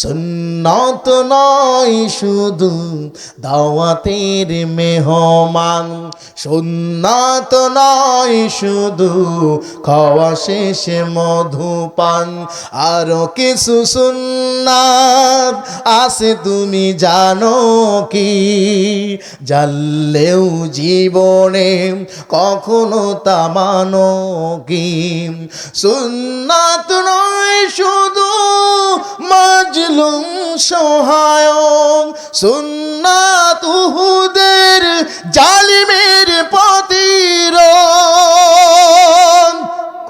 সুন্নত নয় শুধু দাওয়াতের মেহমান, সুন্নত নয় শুধু খাওয়া শেষে মধুপান, আরো কিছু সুন্নাত আছে তুমি জানো কি? জানলেও জীবনে কখনো তা মানো কি? সুন্নাত নয় শুধু মাজলুম সহায়ক, সুন্নাত উহুদের জালিমের প্রতিরোধ।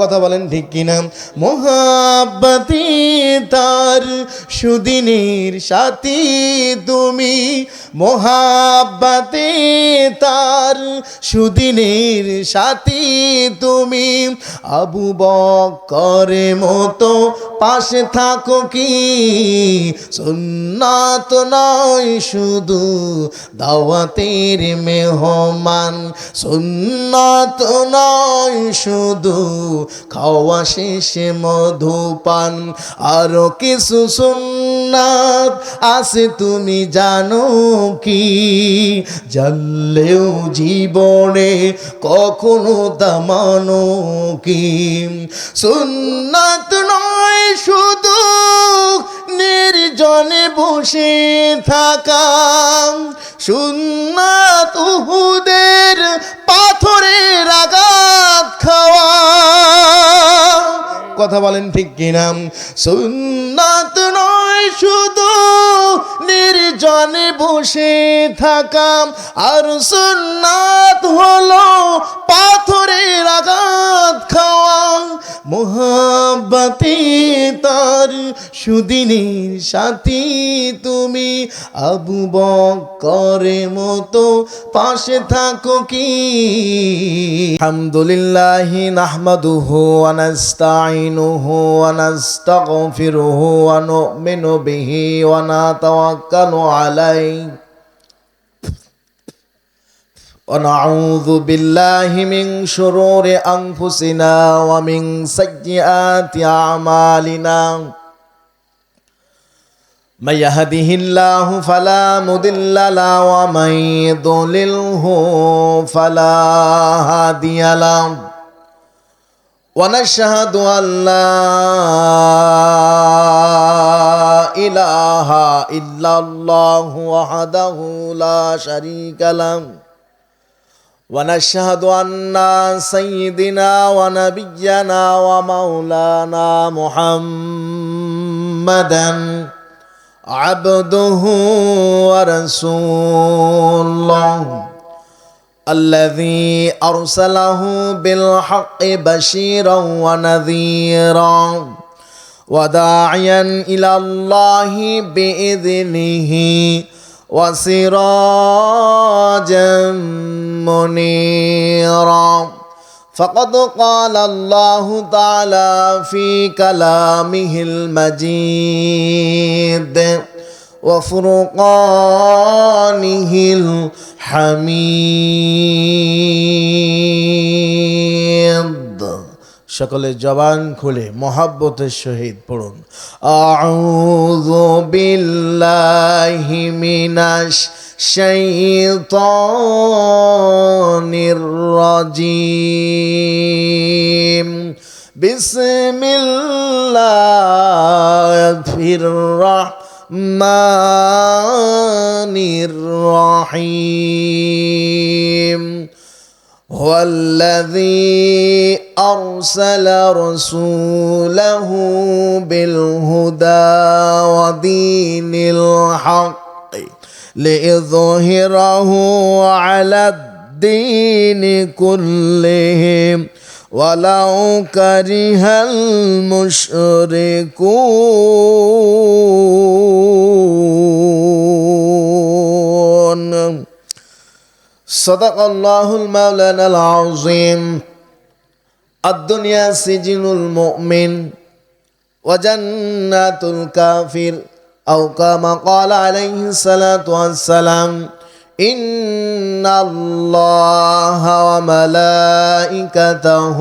কথা বলেন ঠিক কিনা? মোহাব্বতি তার সুদিনের সাথী তুমি, মোহাব্বতি তার সুদিনের সাথী তুমি। আবু বকরের মতো পাশে থাকো কি? সুন্নাত নয় শুধু দাওয়াতের মেহমান, সুন্নাত নয় শুধু খাওয়া শেষে মধুপান, আরো কিছু সুন্নাত আছে তুমি জানো কি? জানলেও জীবনে কখনো তা মানো কি? সুন্নাত নয় শুধু নির্জনে বসে থাকা, সুন্নাত উহুদের পাথরের আঘাত খাওয়া। কথা বলেন ঠিক কিনা? সুন্নাত নয় শুধু নির্জনে বসে থাকা, আর সুন্নাত হলো পাথরের আঘাত খাওয়া। মোহাব্বতি তার সুদিনের সাথী তুমি, আবু বকরের মতো পাশে থাকো কি? আলহামদুলিল্লাহি নাহমাদুহু ওয়া নাস্তাঈনুহু ওয়া নাস্তাগফিরুহু ওয়া নু'মিনু বিহি ওয়া নাতাওয়াক্কালু আলাইহি ونعوذ بالله من شرور أنفسنا ومن سيئات أعمالنا من يهده الله فلا مضل له ومن يضلله فلا هادي له ونشهد أن لا إله إلا الله وحده لا شريك له ونشهد أن سيدنا ونبينا ومولانا محمدا عبده ورسوله الذي أرسله بالحق بشيرا ونذيرا وداعيا إلى الله بإذنه وسراجا منيرا فقد قال الله تعالى في كلامه المجيد وفرقانه الحميد সকলে জবান খুলে মহব্বতের সহিত পড়ুন আউযু বিল্লাহি মিনাশ শাইতানির রাজিম বিসমিল্লাহির রাহমানির রহিম هو الذي أرسل رسوله بالهدى ودين الحق ليظهره على الدين كله ولو كره المشركون صدق الله المولانا العظيم الدنيا سجن المؤمن وجنات الكافر أو كما قال عليه الصلاة والسلام إن الله وملائكته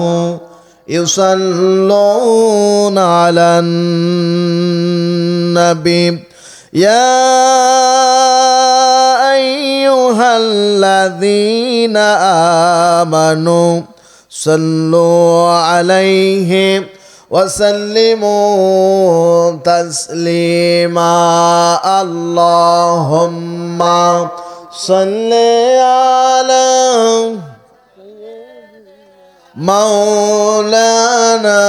يصلون على النبي يا أيها الذين آمنوا صلوا عليه وسلموا تسليما اللهم صل على مولانا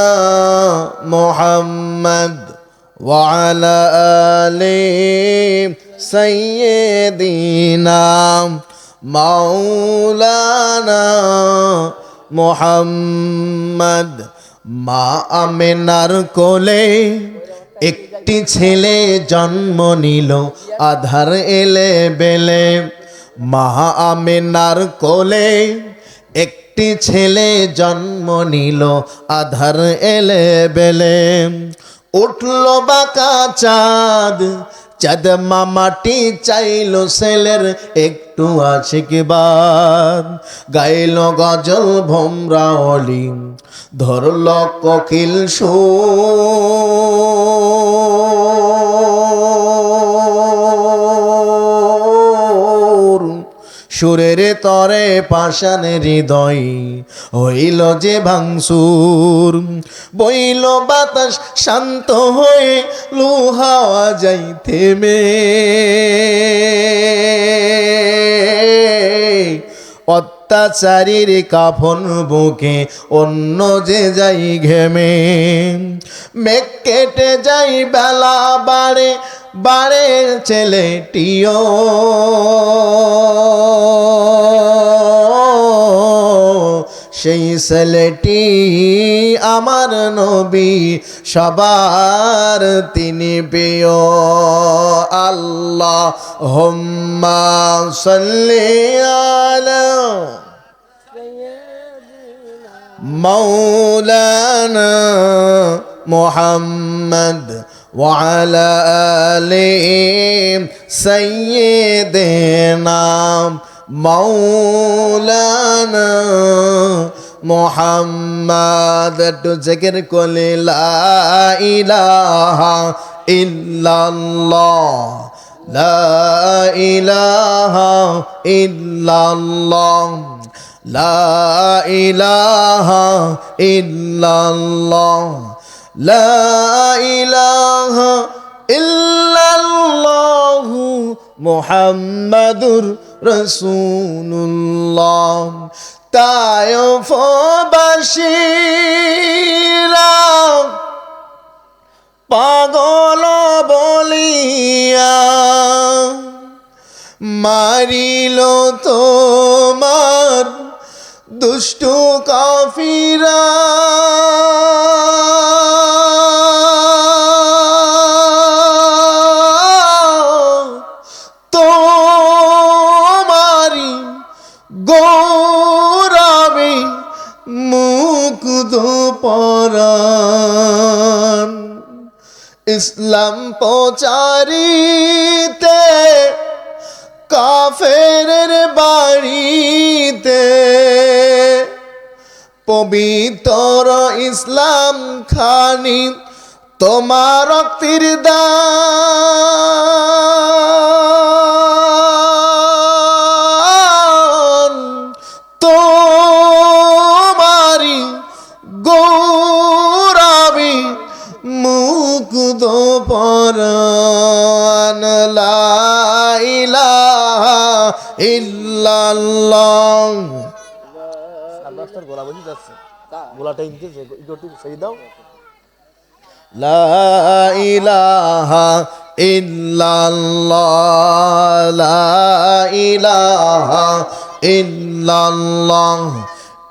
محمد وعلى آل سيدنا مولانا محمد মা আমেনার কোলে একটি ছেলে জন্ম নিল আধার এলে বেলে মা আমেনার কোলে একটি ছেলে জন্ম নিল আধার এলে বেলে উঠল বাঁকা চাঁদ চাঁদ মামাটি চাইল ছেলের একটু আশিকবাদ গাইল গজল ভোমরা অলি ধরল কোকিল সুর সুরের তরে পাষাণের হৃদয় হইল যে ভাঙসুর বইল বাতাস শান্ত হয়ে লুহাওয়া যাই থেমে অত্যাচারীর কাফন বুকে অন্য যে যাই ঘেমে মেঘ কেটে যাই বেলা বাড়ে বাড়ে ছেলেটিও সেই ছেলেটি আমার নবী সবার তিনি প্রিয় আল্লাহুম্মা সাল্লি আলা মাওলানা মুহাম্মদ وعلى آل سيدنا مولانا محمد একটু জিকির করলে লা ইলাহা ইল্লাল্লাহ লা ইলাহা ইল্লাল্লাহ লা ইলাহা ইল্লাল্লাহ লা ইলাহা ইল্লাল্লাহু মুহাম্মাদুর রাসূলুল্লাহ তায়ফবাসীরা পাগল বলিয়া মারিল তোমার দুষ্টু কাফিরা তোমারি গৌরবে মুগ্ধ পরাণ ইসলাম প্রচারিতে কাফেরের বাড়িতে পবিত্র ইসলাম খানি তোমার রক্তের দান তোমারি গৌরবে মুগ্ধ পরাণ লা ইলাহা ইল্লাল্লাহ আল্লাহর গলা বলি যাচ্ছে গলাটা ইনতে একটু সেই দাও লা ইলাহা ইল্লাল্লাহ লা ইলাহা ইল্লাল্লাহ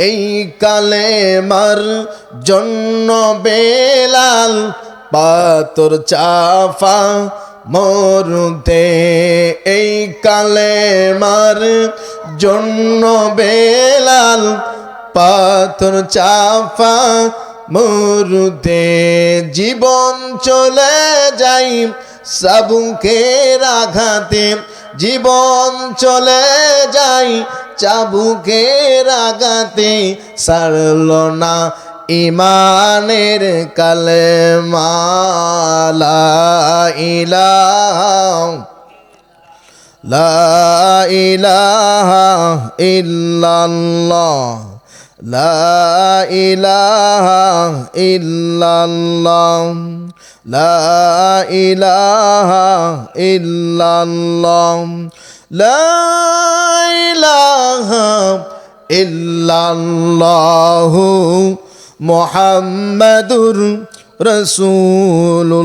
এই কালেমার জন্য বেলাল পাথর চাপা মরতে এই কালেমার জন্য বেলাল পাথর চাপা মরতে জীবন চলে যাই চাবুকের আঘাতে জীবন চলে যাই চাবুকের আঘাতে ছাড়ল না ইমানের কালেমা লা ইলাহা ইল্লাল্লাহ লা ইলাহা ইল্লাল্লাহ লা ইলাহা ইল্লাল্লাহ লা ইলাহা ইল্লাল্লাহু মুহাম্মাদুর রাসূলুল্লাহ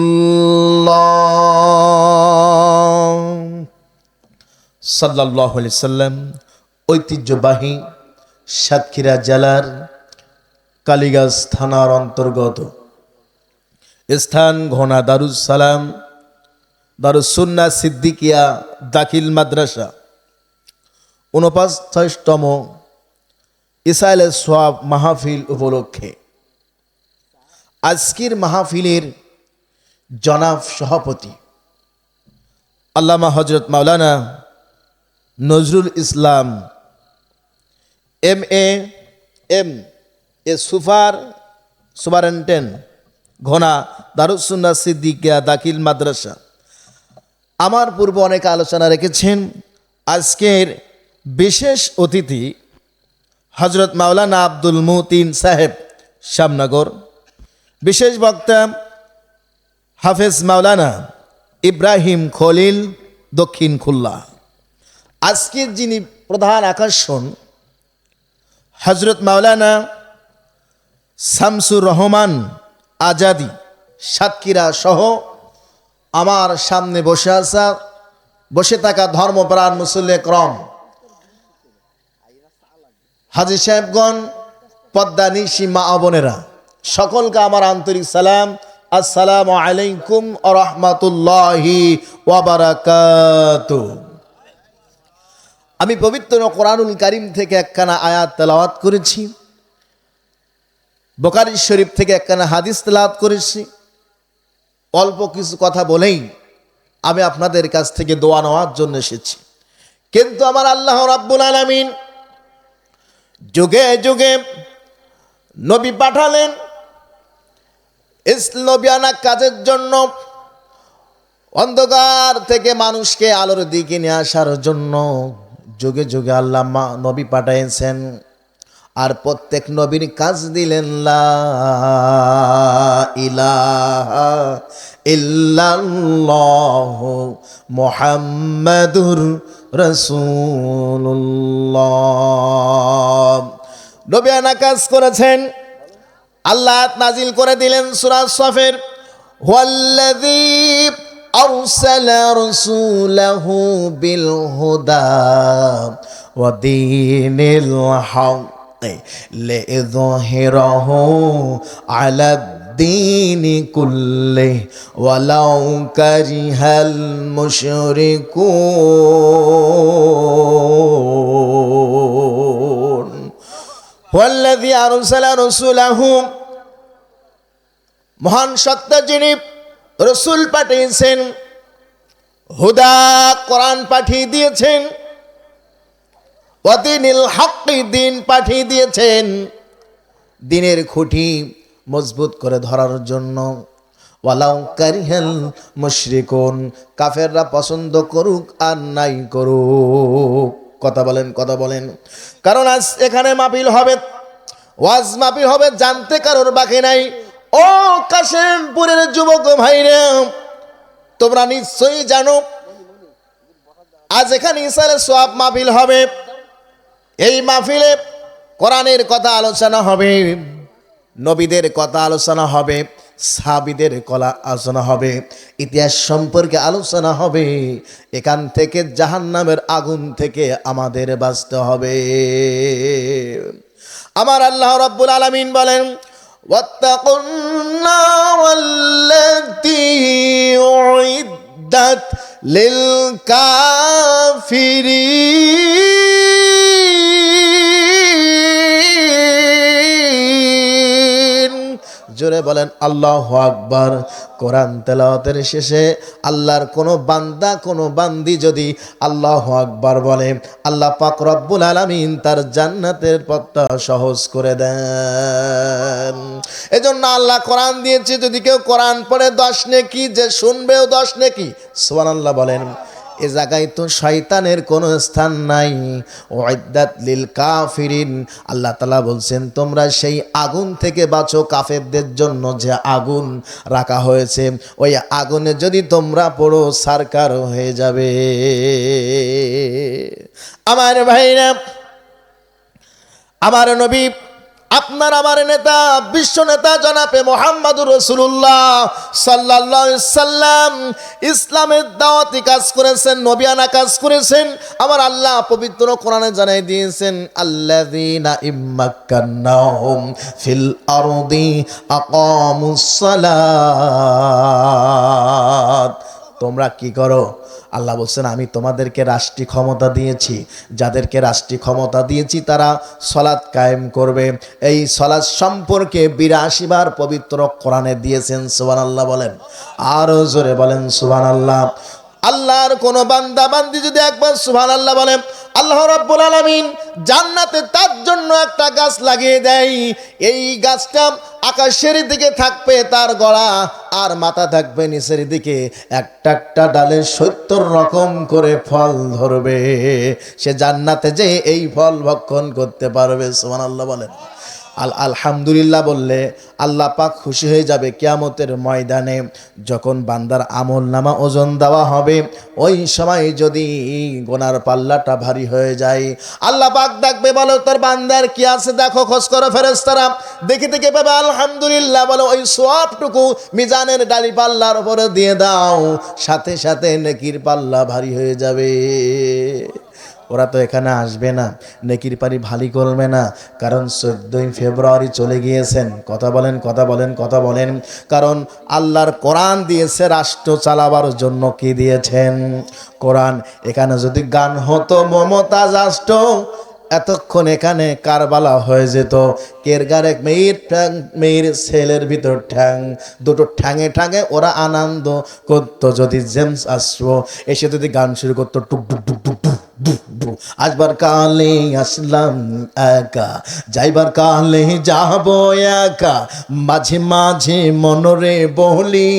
সাল্লাল্লাহু আলাইহি সাল্লাম। ঐতিহ্যবাহী সাতক্ষীরা জেলার কালীগাছ থানার অন্তর্গত স্থান ঘোনা দারুস সালাম দারুস সুন্নাহ সিদ্দিকিয়া দাখিল মাদ্রাসা 49তম ইসাইলে সোয়াব মাহফিল উপলক্ষে আজকের মাহফিলের জনাব সভাপতি আল্লামা Hazrat Maulana Nazrul Islam M A superintendent ঘোনা দারুস সুন্নাহ সিদ্দিকিয়া দাখিল মাদ্রাসা আমার পূর্বে অনেক আলোচনা রেখেছেন। আজকের বিশেষ অতিথি হযরত মাওলানা আব্দুল মুতিন সাহেব শ্যামনগর, বিশেষ বক্তা হাফেজ মাওলানা ইব্রাহিম খলিল দক্ষিণ খুলনা। আজকের যিনি প্রধান আকর্ষণ হযরত মাওলানা শামসুর রহমান আজাদি সাতক্ষীরা সহ আমার সামনে বসে থাকা ধর্মপ্রাণ মুসল্লি একরাম, হাজী সাহেবগণ, পদ্মানিশি মা বোনেরা, সকলকে আমার আন্তরিক সালাম। আসসালামু আলাইকুম ওয়া রাহমাতুল্লাহি ওয়া বারাকাতুহু। আমি পবিত্র কোরআনুল কারীম থেকে একখানা আয়াত তেলাওয়াত করেছি, বুখারী শরীফ থেকে একখানা হাদিস তেলাওয়াত করেছি। অল্প কিছু কথা বলেই আমি আপনাদের কাছ থেকে দোয়া নেওয়ার জন্য এসেছি। কিন্তু আমার আল্লাহ রাব্বুল আলামিন যুগে যুগে নবী পাঠালেন নবিয়ানা কাজের জন্য, অন্ধকার থেকে মানুষকে আলোর দিকে নিয়ে আসার জন্য যুগে যুগে আল্লাহ নবী পাঠাইছেন। আর প্রত্যেক নবীর কাজ দিলেন লা ইলাহা ইল্লাল্লাহু মুহাম্মাদুর রাসূলুল্লাহ। নবিয়ানা কাজ করেছেন, আল্লাহ নাজিল করে দিলেন সূরা সফের, হুয়াল্লাযী আরসালা রাসূলাহু বিল হুদা ওয়া দীনিল হক লিযহিরাহু আলাদ-দীনি কুল্লিহি ওয়ালাউ কারিহাল মুশরিকুন। হুয়াল্লাযী আরসালা রাসূলাহু, মহান সত্তা যিনি রসুল পাঠিয়েছেন, হুদা কোরআন পাঠিয়ে দিয়েছেন, ওয়া দীনিল হক দিন পাঠিয়ে দিয়েছেন, দিনের খুঁটি মজবুত করে ধরার জন্য। ওয়ালাউ কারিহাল মুশরিকুন, কাফেররা পছন্দ করুক আর নাই করুক। কথা বলেন। কারণ আজ এখানে মাহফিল হবে, ওয়াজ মাহফিল হবে, জানতে কারোর বাকি নাই। ও কাশেমপুরের যুবক ভাইরা, তোমরা নিশ্চয়ই জানো আজ এখানে ইসালে সোয়াব মাহফিল হবে। এই মাহফিলে কোরআনের কথা আলোচনা হবে, নবীদের কথা আলোচনা হবে, সাহাবীদের কথা আলোচনা হবে, ইতিহাস সম্পর্কে আলোচনা হবে। এখান থেকে জাহান্নামের আগুন থেকে আমাদের বাঁচতে হবে। আমার আল্লাহ রাব্বুল আলামিন বলেন, ওয়াত্তাকুন নারাল্লাতী উইদ্দাত লিল কাফিরিন। জোরে বলেন আল্লাহু আকবার। কোরআন তেলাওয়াতের শেষে আল্লাহর কোনো বান্দা কোনো বান্দি যদি আল্লাহু আকবার বলে, আল্লাহ পাক রব্বুল আলামিন তার জান্নাতের পথটা সহজ করে দেন। এজন্য আল্লাহ কোরআন দিয়েছে, যদি কেউ কোরআন পড়ে 10 নেকি, যে শুনবেও 10 নেকি। সুবহানাল্লাহ বলেন। এ জায়গায় তো শয়তানের কোনো স্থান নাই। উইদ্দাত লিল কাফিরিন, আল্লাহ তাআলা বলছেন তোমরা সেই আগুন থেকে বাঁচো। কাফেরদের জন্য যে আগুন রাখা হয়েছে, ওই আগুনে যদি তোমরা পড়ো সারকার হয়ে যাবে। আমার ভাইরা, আমার নবী, আপনার আমার নেতা, বিশ্ব নেতা জনাবে মুহাম্মদুর রাসূলুল্লাহ সাল্লাল্লাহু আলাইহি সাল্লাম ইসলামের দাওয়াতি কাজ করেছেন, নবিয়ানা কাজ করেছেন। আমার আল্লাহ পবিত্র কোরআনে জানাই দিয়েছেন, আল্লাযীনা ইম্মাক্কান্নাহুম ফিল আরদি আকামুস সালাত। তোমরা কি করো? আল্লাহ বলছেন আমি তোমাদেরকে রাষ্ট্রীয় ক্ষমতা দিয়েছি। যাদেরকে রাষ্ট্রীয় ক্ষমতা দিয়েছি তারা সালাত কায়েম করবে। এই সালাত সম্পর্কে 82 বার পবিত্র কোরআনে দিয়েছেন। সুবহানাল্লাহ বলেন, আরো জোরে বলেন সুবহানাল্লাহ। আল্লাহর কোন বান্দা বান্দি যদি একবার সুবহানাল্লাহ বলেন, আল্লাহ রাব্বুল আলামিন জান্নাতে তার জন্য একটা গাছ লাগিয়ে দেয়। এই গাছটা আকাশের দিকে থাকবে তার গড়া, আর মাথা থাকবে নিচের দিকে। একটা একটা ডালে 70 রকম করে ফল ধরবে। সে জান্নাতে যে এই ফল ভক্ষণ করতে পারবে। সুবহানাল্লাহ বলেন। আলহামদুলিল্লাহ বললে আল্লাহ পাক খুশি হয়ে যাবে। কিয়ামতের ময়দানে যখন বান্দার আমল নামা ওজন দেওয়া হবে, ওই সময় যদি গোনার পাল্লাটা ভারী হয়ে যায়, আল্লাহ পাক ডাকবে, বলো তোর বান্দার কি আছে দেখো, খোঁজ করো ফেরেশতারা। দেখে দেখে পাবে আলহামদুলিল্লাহ, বলো ওই সওয়াবটুকু মিজানের ডালি পাল্লার উপরে দিয়ে দাও, সাথে সাথে নেকির পাল্লা ভারী হয়ে যাবে। ওরা তো এখানে আসবে না, নেকির পারি ভারী করবে না, কারণ 14ই ফেব্রুয়ারি চলে গিয়েছেন। কথা বলেন, কথা বলেন, কথা বলেন। কারণ আল্লাহর কোরআন দিয়েছে রাষ্ট্র চালাবার জন্য। কি দিয়েছেন? কোরআন। এখানে যদি গান হতো মমতাজ রাষ্ট্র, এতক্ষণ এখানে কারবালা হয়ে যেত। কেরগারে মেয়ের ঠ্যাং, মেয়ের ছেলের ভিতর ঠ্যাং, দুটো ঠ্যাঙে ঠ্যাঙে ওরা আনন্দ করতো। যদি জেমস আসবো এসে যদি গান শুরু করতো, টুক টুক টুক টুক টুক, আসবার কালে আসলাম একা, যাইবার কালে যাব একা, মাঝে মাঝে মনরে বলি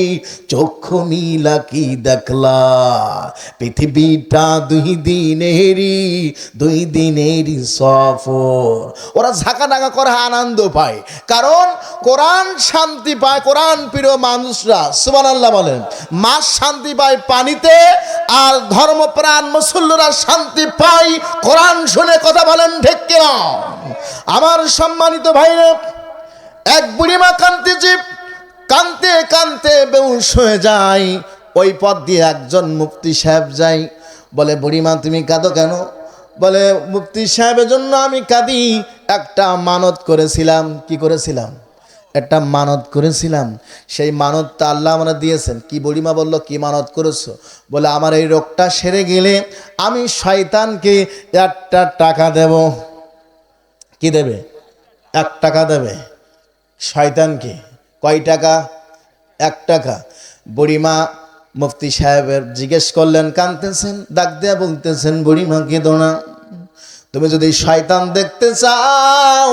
চক্ষু মিলা কি দেখলা, পৃথিবীটা দুই দিনেরই সফর। ওরা ঝাঁকা ডাকা করে আনন্দ পায়, কারণ কোরআন শান্তি পায়। কোরআন প্রিয় মানুষরা সুবহানাল্লাহ বলেন। মাছ শান্তি পায় পানিতে, আর ধর্মপ্রাণ মুসল্লিরা শান্তি পায় কোরআন শুনে। কথা বলেন ঠিক কিনা? আমার সম্মানিত ভাইরা, এক বুড়িমা কাঁদতেছে, কাঁদতে কাঁদতে বেহুশ হয়ে যায়। ওই পথ দিয়ে একজন মুফতি সাহেব যায়। বলে, বুড়িমা তুমি কাঁদো কেন? বলে, মুফতি সাহেবের জন্য আমি কাঁদি। একটা মানত করেছিলাম। কি করেছিলাম? একটা মানত করেছিলাম। সেই মানতটা আল্লাহ আমরা দিয়েছেন। কি? বুড়িমা বলল, কি মানত করেছো? বলে, আমার এই রোগটা সেরে গেলে আমি শয়তানকে 1 টাকা দেব। কি দেবে? 1 টাকা দেবে শয়তানকে। কয় টাকা? 1 টাকা। বুড়িমা মুফতি সাহেবের জিজ্ঞেস করলেন, কাঁদতেছেন, ডাক দেয়া বলতেছেন, বুড়িমা কেঁদো না। তুমি যদি শয়তান দেখতে চাও,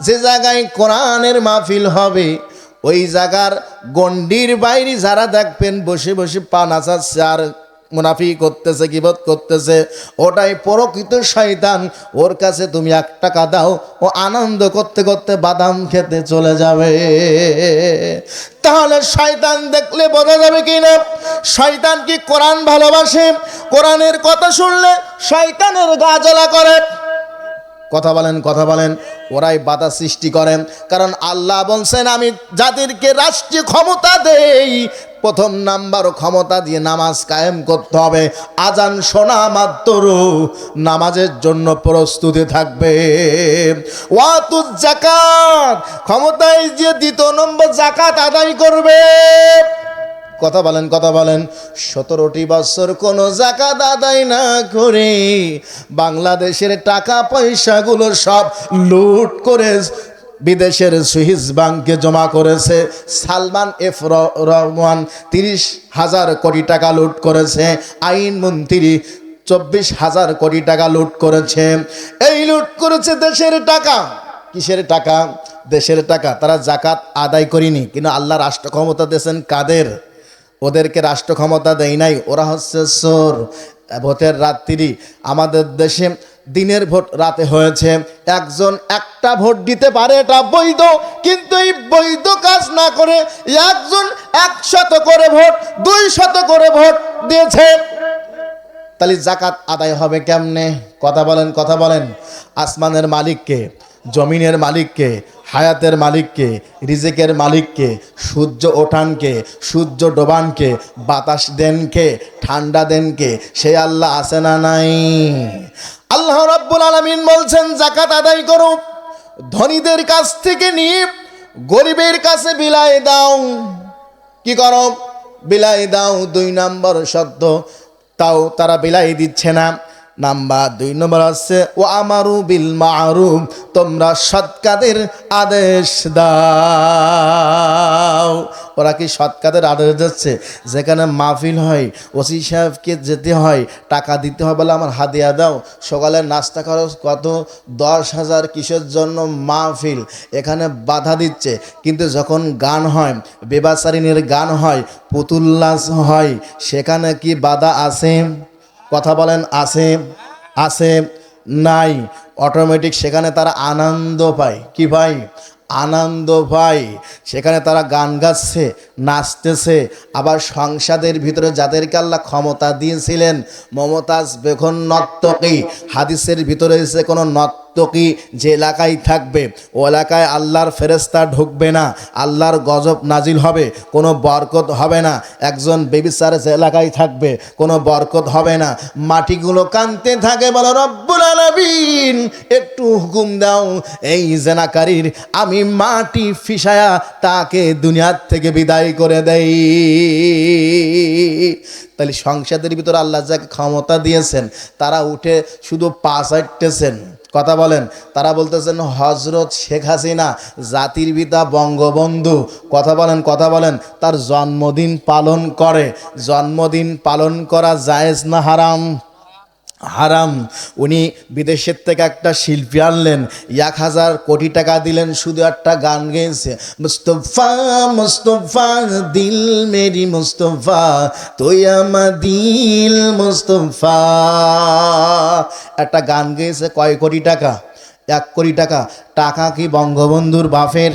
যে জায়গায় কোরআনের মাহফিল হবে, ওই জায়গার গন্ডির বাইরে যারা দেখবেন বসে বসে পা নাচাচ্ছে আর মুনাফিক করতেছে, গীবত করতেছে, ওটাই প্রকৃত শয়তান। ওর কাছে তুমি 1 টাকা দাও, ও আনন্দ করতে করতে বাদাম খেতে চলে যাবে। তাহলে শয়তান দেখলে বোঝা যাবে কিনা শয়তান কি কোরআন ভালোবাসে? কোরআনের কথা শুনলে শয়তানের গা জ্বালা করে। কথা বলেন, কথা বলেন। ওরাই বাধা সৃষ্টি করেন, কারণ আল্লাহ বলছেন আমি যাদেরকে রাষ্ট্রীয় ক্ষমতা দেই, প্রথম নাম্বার ক্ষমতা দিয়ে নামাজ কায়েম করতে হবে। আজান শোনা মাত্র নামাজের জন্য প্রস্তুতি থাকবে। ওয়াতুজ যাকাত, ক্ষমতায় যে 2 নম্বর যাকাত আদায় করবে। কথা বলেন, কথা বলেন। 17টি বছর কোনো যাকাত আদায় না করে বাংলাদেশের টাকা পয়সাগুলো সব লুট করে বিদেশের সুইস ব্যাংকে জমা করেছে। সালমান এফ রহমান 30,000 কোটি টাকা লুট করেছে। আইনমন্ত্রী 24,000 কোটি টাকা লুট করেছে। এই লুট করেছে দেশের টাকা। কিসের টাকা? দেশের টাকা। তারা জাকাত আদায় করেনি, কিন্তু আল্লাহ রাষ্ট্র ক্ষমতা দিয়েছেন কাদের? ওদেরকে রাষ্ট্র ক্ষমতা দেয় নাই। ওরা হচ্ছে চোর। ভোটের রাত্রি আমাদের দেশে দিনের ভোট রাতে হয়েছে। একজন একটা ভোট দিতে পারে, এটা বৈধ, কিন্তু এই বৈধ কাজ না করে একজন 100 করে ভোট, 200 করে ভোট দিয়েছে। তাহলে জাকাত আদায় হবে কেমনে? কথা বলেন, কথা বলেন। আসমানের মালিককে, জমিনের মালিককে, হায়াতের মালিককে, রিজিকের মালিককে, সূর্য ওঠানকে, সূর্য ডোবানকে, বাতাস দেনকে, ঠান্ডা দেনকে, সে আল্লাহ আছে না নাই? আল্লাহ রাব্বুল আলামিন বলছেন জাকাত আদায় করো, ধনীদের কাছ থেকে নিয়ে গরিবের কাছে বিলাই দাও। কি করো? বিলাই দাও। 2 নম্বর শব্দ, তাও তারা বিলাই দিচ্ছে না। নাম্বার 2 নম্বর আছে ও আমারু বিল মারুফ, তোমরা সৎ কাজের আদেশ দাও। ওরা কি সৎ কাজের আদেশ দিচ্ছে? যেখানে মাহফিল হয়, ওসি সাহেবকে যেতে হয়, টাকা দিতে হয়, বলে আমার হাদিয়া দাও। সকালের নাস্তা খরচ কত? 10,000। কিসের জন্য? মাহফিল। এখানে বাধা দিচ্ছে। কিন্তু যখন গান হয়, বেবাচারিনীর গান হয়, পুতুল নাচ হয়, সেখানে কি বাধা আছে? কথা বলেন, আছে? আছে? নাই। অটোমেটিক সেখানে তারা আনন্দ পায়। কি ভাই? আনন্দ পায়। সেখানে তারা গান গাচ্ছে, নাচতেছে। আবার সংসদের ভিতরে যাদেরকে আল্লাহ ক্ষমতা দিয়েছিলেন, মমতাজ বেগম নর্তকী, হাদিসের ভিতরে এসে কোনো নর্তকী যে এলাকায় থাকবে, ও এলাকায় আল্লাহর ফেরেশতা ঢুকবে না, আল্লাহর গজব নাজিল হবে, কোনো বরকত হবে না। একজন বেবিচার যে এলাকায় থাকবে, কোনো বরকত হবে না। মাটিগুলো কাঁদতে থাকে, বলে রব্বুল আলামিন একটু হুকুম দাও, এই জেনাকারীর আমি মাটি ফিসায়া তাকে দুনিয়ার থেকে বিদায় করে দেই। তাহলে সংসদের ভিতরে আল্লাহ যাকে ক্ষমতা দিয়েছেন, তারা উঠে শুধু পা চাটতেছেন। কথা বলেন। তারা বলতেছেন হজরত শেখ হাসিনা, জাতির পিতা বঙ্গবন্ধু, কথা বলেন, কথা বলেন, তার জন্মদিন পালন করে। জন্মদিন পালন করা জায়েজ না হারাম? হারাম। উনি বিদেশের থেকে একটা শিল্পী আনলেন, 1,000 কোটি টাকা দিলেন, শুধু একটা গান গেয়েছে, মুস্তফা মুস্তফা দিল মেরি মুস্তফা তুই আমার দিল মুস্তফা। একটা গান গেয়েছে। কয় কোটি টাকা? 1 কোটি টাকা। টাকা কি বঙ্গবন্ধুর বাপের?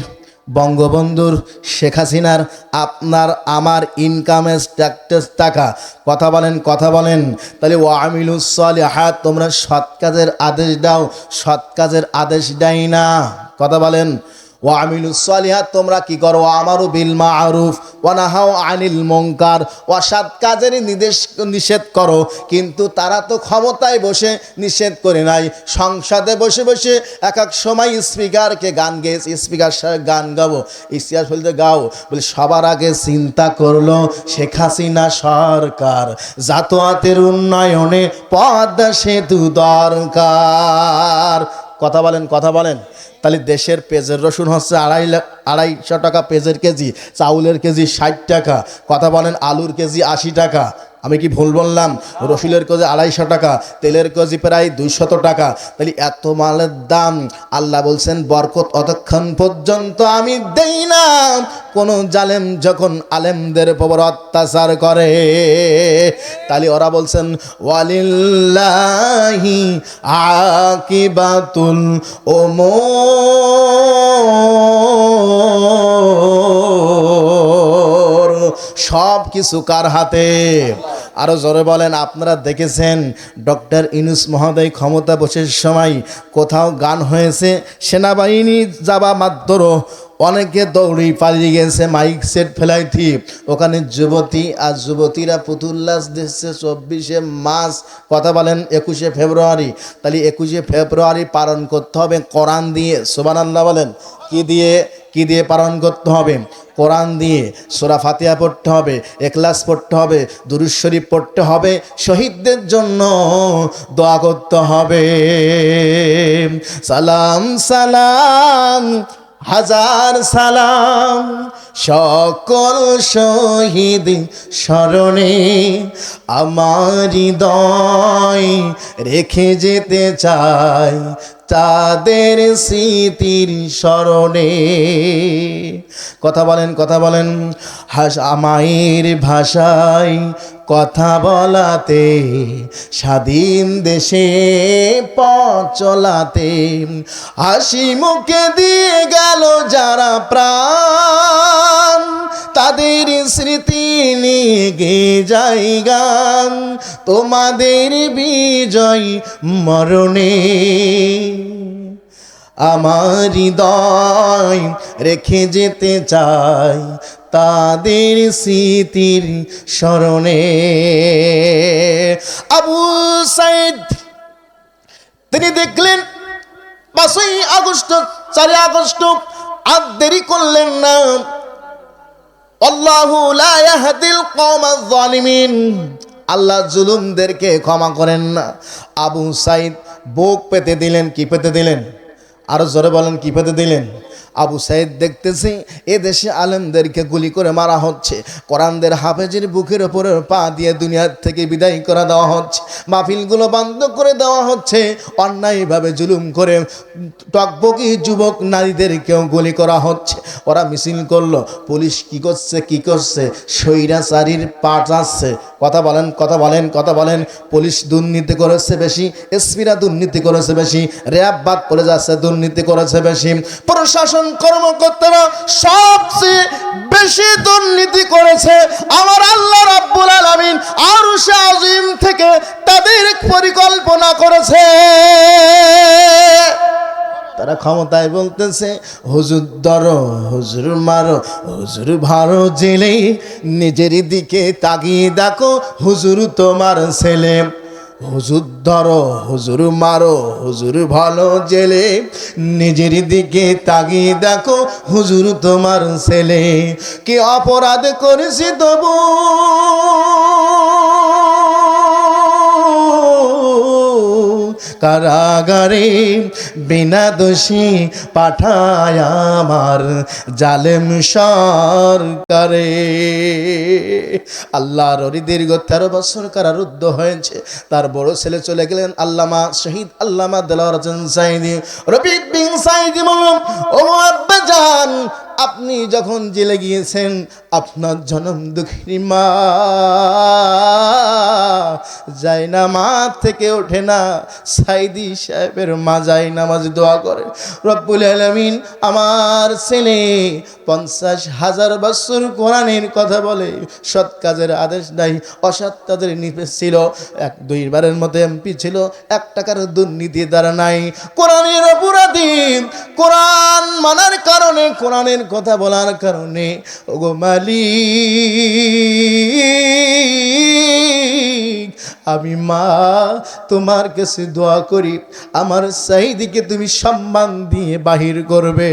বঙ্গবন্ধুর, শেখ হাসিনার, আপনার আমার ইনকামের ট্যাক্স টাকা। কথা বলেন, কথা বলেন। তাহলে ওয়া আমিলুস সালিহাত, তোমরা সৎ কাজের আদেশ দাও। সৎ কাজের আদেশ দেয় না। কথা বলেন। ওয়া আমিলুস সালিহাত, তোমরা কি করো? আমারু বিল মারুফ ওয়া নাহাউ আনিল মুনকার, অসৎ কাজের নিষেধ করো। কিন্তু তারা তো ক্ষমতায় বসে নিষেধ করে নাই, সংসদে বসে বসে এক এক সময় স্পিকারকে গান গেয়েছে, স্পিকার সাহেব গান গাবো, ইতিহাস বলতে গাও, বলে সবার আগে চিন্তা করলো শেখ হাসিনা সরকার, জাতোয়াতের উন্নয়নে পদ্মা সেতু দরকার। কথা বলেন, কথা বলেন। তাহলে দেশের পেঁয়াজের রসুন হচ্ছে 250 টাকা পেঁয়াজের কেজি, চাউলের কেজি 60 টাকা। কথা বলেন। আলুর কেজি 80 টাকা। আমি কি ভুল বললাম? রসুনের কেজি 250 টাকা, তেলের কেজি প্রায় 200 টাকা। তাহলে এত মালের দাম। আল্লাহ বলছেন বরকত অতক্ষণ পর্যন্ত আমি দেই না, কোন জালেম যখন আলেমদের উপর অত্যাচার করে। তাহলে ওরা বলছেন ওয়ালিল্লাহি আকিবাতুল উমুর, সব কিছু কার হাতে? আরো জোরে বলেন। আপনারা দেখেছেন ডক্টর ইউনূস মহোদয় ক্ষমতা বসের সময় কোথাও গান হয়েছে, সেনাবাহিনী যাবা মাত্র অনেকে দৌড়ি পালিয়ে গেছে, মাইক সেট ফেলাইতি। ওখানে যুবতী আর যুবতীরা পুতুল্লাস দিচ্ছে 24শে মার্চ। কথা বলেন। 21শে ফেব্রুয়ারি। তাহলে 21শে ফেব্রুয়ারি পালন করতে হবে কোরআন দিয়ে। সুবহানাল্লাহ বলেন। কি দিয়ে? কি দিয়ে পালন করতে হবে? কোরআন দিয়ে। সূরা ফাতিহা পড়তে হবে, ইখলাস পড়তে হবে, দুরূদ শরীফ পড়তে হবে, শহীদদের জন্য দোয়া করতে হবে। সালাম সালাম হাজার সালাম সকল শহীদ স্মরণে আমার হৃদয় রেখে যেতে চাই তাদের স্মৃতির স্মরণে। কথা বলেন, কথা বলেন। মায়ের ভাষায় কথা বলাতে, স্বাধীন দেশে পথ চলাতে, হাসি মুখে দিয়ে গেল যারা প্রাণ, তাদের স্মৃতি নিয়ে গে যাই গান তোমাদের বিজয় মরণে। আমার হৃদয় রেখে যেতে চাই তাদের স্মৃতির স্মরণে। আবু সাইদ তিনি দেখলেন 5ই আগস্ট 4 আগস্ট আর দেরি করলেন না। আল্লাহু লা ইয়াহদিল কওমাজ জালিমিন, আল্লাহ জুলুমদেরকে ক্ষমা করেন না। আবু সাইদ বুক পেতে দিলেন। কি পেতে দিলেন? আরো জোরে বলেন, কি পেতে দিলেন? আবু সাইদ দেখতেছি এদেশে আলেমদেরকে গুলি করে মারা হচ্ছে, কোরআনদের হাফেজের বুকের ওপরে পা দিয়ে দুনিয়ার থেকে বিদায় করে দেওয়া হচ্ছে, মাহফিলগুলো বন্ধ করে দেওয়া হচ্ছে, অন্যায়ভাবে জুলুম করে টকবকি যুবক নারীদেরকেও গুলি করা হচ্ছে। ওরা মিছিল করলো, পুলিশ কি করছে? কি করছে? স্বৈরাচারীর পা চাচ্ছে। কথা বলেন, কথা বলেন, কথা বলেন। পুলিশ দুর্নীতি করেছে বেশি, এসপিরা দুর্নীতি করেছে বেশি, র্যাব বাদ পড়ে যাচ্ছে, দুর্নীতি করেছে বেশি, প্রশাসন কর্মকর্তারা সবচেয়ে বেশি দুর্নীতি করেছে। আমার আল্লাহ রাব্বুল আলামিন আরশে আজিম থেকে তাদের পরিকল্পনা করেছে। তারা ক্ষমতায় বলতেছে হুজুর ধরো, হুজুর মারো, হুজুর ভালো জেলে, নিজের দিকে তাকিয়ে দেখো হুজুর তোমার ছেলে। হুজুর ধরো, হুজুর মারো, হুজুর ভালো জেলে, নিজের দিকে তাকিয়ে দেখো হুজুর তোমার ছেলে। কি অপরাধ করেছি তবু কারাগারে বিনা দোষী পাঠায় আমার জালেম সরকারে। আল্লাহর দীর্ঘ 13 বছর কারারুদ্ধ হয়েছে। তার বড় ছেলে চলে গেলেন আল্লামা শহীদ আল্লামা দেলোয়ার হোসেন সাঈদী। রফিক বিন সাঈদী বললেন, ও আব্বা জান, আপনি যখন জেলে গিয়েছেন আপনার জনম দুঃখিনী মা যায় না, মা থেকে ওঠে না। সাঈদী সাহেবের মা যায় নামাজ দোয়া করে, রব্বুল আলামিন আমার ছেলে 50,000 বছর কোরআনের কথা বলে, সৎ কাজের আদেশ দেয়, অসৎ কাজের নিপেষ ছিল, 1-2 বারের মতো এমপি ছিল, 1 টাকার দুর্নীতি দ্বারা নাই, কোরআনের অপরাধী, কোরআন মানার কারণে, কোরআনের কথা বলার কারণে। ওগো মালিক, আমি মা তোমার কাছে দোয়া করি, আমার সাঈদীকে তুমি সম্মান দিয়ে বাহির করবে।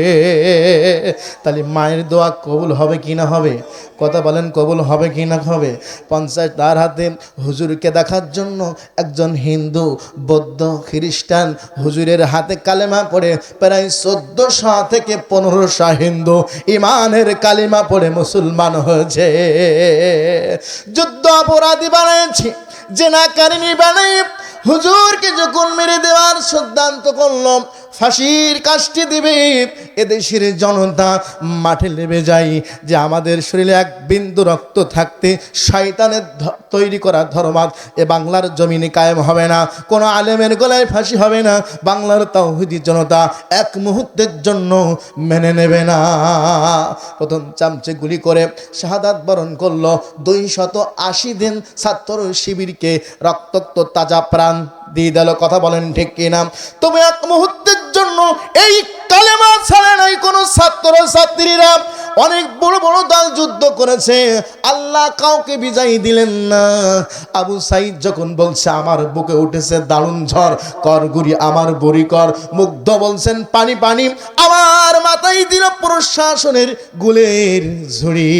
তাহলে মায়ের দোয়া কবুল হবে কি না হবে? কথা বলেন, কবুল হবে কি না হবে? 50 তার হাতে হুজুরকে দেখার জন্য একজন হিন্দু, বৌদ্ধ, খ্রিস্টান হুজুরের হাতে কালেমা পড়ে প্রায় 1400 থেকে 1500 হিন্দু ইমানের কালিমা পড়ে মুসলমান হয়েছে। যুদ্ধ অপরাধী বানিয়েছে, জেনাকারিনী বানিয়ে হুজুরকে যখন মেরে দেওয়ার সিদ্ধান্ত করলাম, ফাঁসির কাষ্টি দিবে, এদেশের জনতা মাঠে নেমে যায় যে আমাদের শরীরে 1 বিন্দু রক্ত থাকতে শয়তানের তৈরি করা ধর্মাত এ বাংলার জমিনে কায়েম হবে না, কোনো আলেমের গলায় ফাঁসি হবে না, বাংলার তাওহীদি জনতা 1 মুহূর্তের জন্য মেনে নেবে না। প্রথম চামচে গুলি করে শাহাদাত বরণ করলো 280 দিন ছাত্র শিবিরকে রক্তাক্ত তাজা প্রাণ দিয়ে দিল। কথা বলেন ঠিক কিনা? তবে 1 মুহূর্তের জন্য এই কালেমা ছাড়া নাই কোনো ছাত্র ছাত্রীরা। অনেক বড় বড় দল যুদ্ধ করেছে, আল্লাহ কাউকে বিজয় দিলেন না। আবু সাঈদ যখন বলছে আমার বুকে উঠেছে দারুণ ঝড়, কর গুরি আমার বড়ি কর, মুগ্ধ বলছেন পানি পানি, আমার মাথায় দিল প্রশাসনের গুলের ঝুড়ি।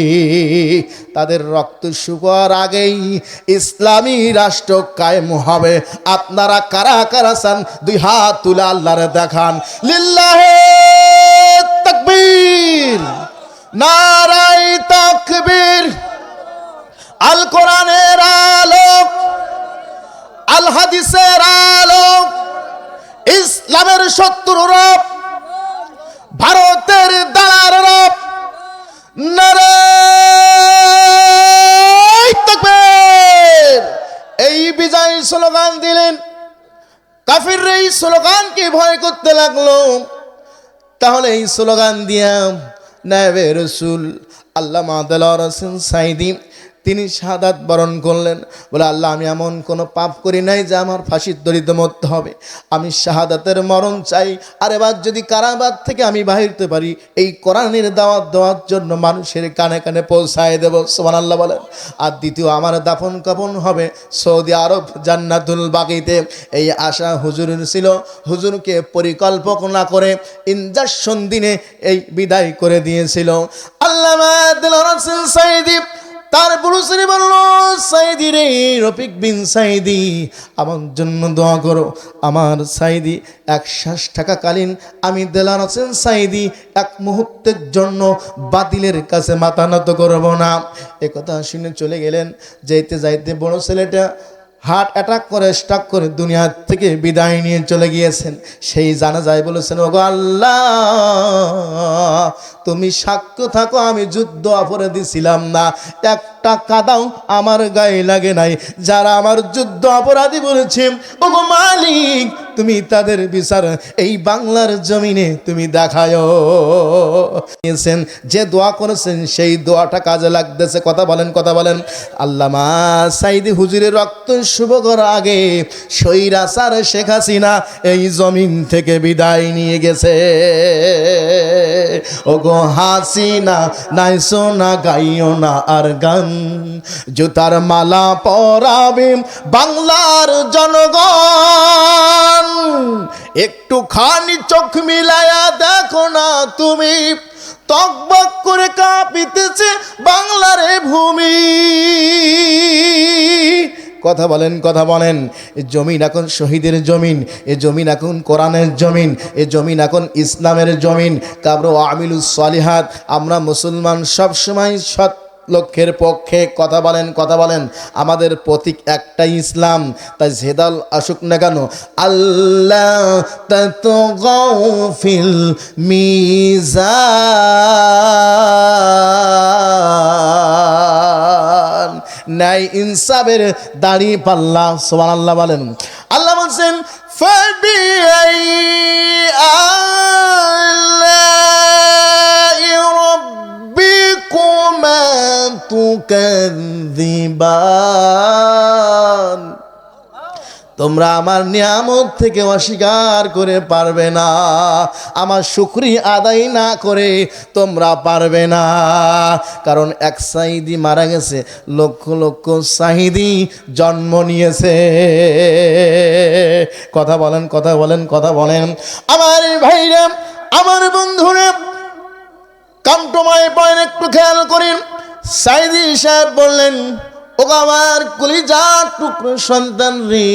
তাদের রক্ত শুকার আগেই ইসলামী রাষ্ট্র কায়েম হবে। আপনারা কারা কারা চান 2 হাত তুলে আল্লাহরে দেখান। লিল্লাহে তাকবীর। তাকবীর, নারায়ে তাকবীর। আল কোরআনের আলোক, আল হাদিসের আলোক, ইসলামের শত্রুরা, ভারতের দালালরা নারায়ে তাকবীর এই বিজয় স্লোগান দিলেন। কাফিররা এই স্লোগানকে ভয় করতে লাগলো। তাহলে এই স্লোগান দিয়া নায়েবে রাসূল আল্লামা দেলোয়ার হোসেন সাঈদী তিনি শাহাদাত বরণ করলেন। বলে, আল্লাহ, আমি এমন কোনো পাপ করি নাই যে আমার ফাঁসির দড়িতে মরতে হবে, আমি শাহাদাতের মরণ চাই। আর এবার যদি কারাগার থেকে আমি বাহিরতে পারি, এই কোরআনের দাওয়াত দেওয়ার জন্য মানুষের কানে কানে পৌঁছায় দেব। সুবহানাল্লাহ বলেন। আর দ্বিতীয়, আমার দাফন কাফন হবে সৌদি আরব জান্নাতুল বাকিতে। এই আশা হুজুরের ছিল। হুজুরকে পরিকল্পনা করে ইনজাকশন দিনে এই বিদায় করে দিয়েছিল। আল্লামা দেলোয়ার হোসেন সাঈদী তার পুরুষরে বলল, সাঈদী রে, রফিক বিন সাঈদী, আমার জন্য দোয়া করো। আমার সাঈদী এক শ্বাস থাকাকালীন আমি দেলোয়ার হোসেন সাঈদী এক মুহূর্তের জন্য বাতিলের কাছে মাথা নত করব না। একথা শুনে চলে গেলেন। যাইতে যাইতে বড় ছেলেটা হার্ট অ্যাটাক করে স্ট্রোক করে দুনিয়া থেকে বিদায় নিয়ে চলে গিয়েছেন। সেই জানাজায় বলেছেন, ওগো আল্লাহ, তুমি সাক্ষ্য থাকো, আমি যুদ্ধ অপরাধী ছিলাম না, একটা কাদাও আমার গায়ে লাগে নাই। যারা আমার যুদ্ধ অপরাধী বলেছে, ওগো মালিক, তুমি তাদের বিচার এই বাংলার জমিনে তুমি দেখায়। যে দোয়া করেছেন সেই দোয়াটা কাজে লাগতেছে। কথা বলেন, কথা বলেন। আল্লামা সাঈদী হুজুরের রক্ত শুভ করার আগে স্বৈরাচার শেখ হাসিনা এই জমিন থেকে বিদায় নিয়ে গেছে। ওগো হাসিনা, নাইসো না, গাইও না আর গান, জুতার মালা পরাবে বাংলার জনগণ। একটু খানি চোখ মিলায়া দেখো না তুমি, তকবক করে কাঁপিতেছে বাংলার ভূমি। কথা বলেন, কথা বলেন। এ জমিন এখন শহীদের জমিন, এ জমিন এখন কোরআনের জমিন, এ জমিন এখন ইসলামের জমিন। কাবর আমিলুস সালিহাত, আমরা মুসলমান সবসময় সৎ লক্ষ্যের পক্ষে। কথা বলেন, কথা বলেন। আমাদের প্রতীক একটাই ইসলাম। তাই জেদাল আসুক না কেন, আল্লাহ তাতগাউ ফিল মিজান, ন্যায় ইনসাফের দাড়ি পাল্লা। সুবহানাল্লাহ বলেন। আল্লাহ বলছেন, ফাবিআই আলাই রাব্বিকুমা তুকাযযিবান, তোমরা আমার নিয়ামত থেকে অস্বীকার করে পারবে না, আমার শুকরিয়া আদায় না করে তোমরা পারবে না। কারণ এক সাঈদী মারা গেছে, লক্ষ লক্ষ সাঈদী জন্ম নিয়েছে। কথা বলেন, কথা বলেন, কথা বলেন। আমার ভাইরা, আমার বন্ধুরা, কামটমায় পয়েন্ট একটু খেয়াল করেন। সাঈদী সাহেব বললেন, ও আমার কলিজার টুকরো সন্তান রে,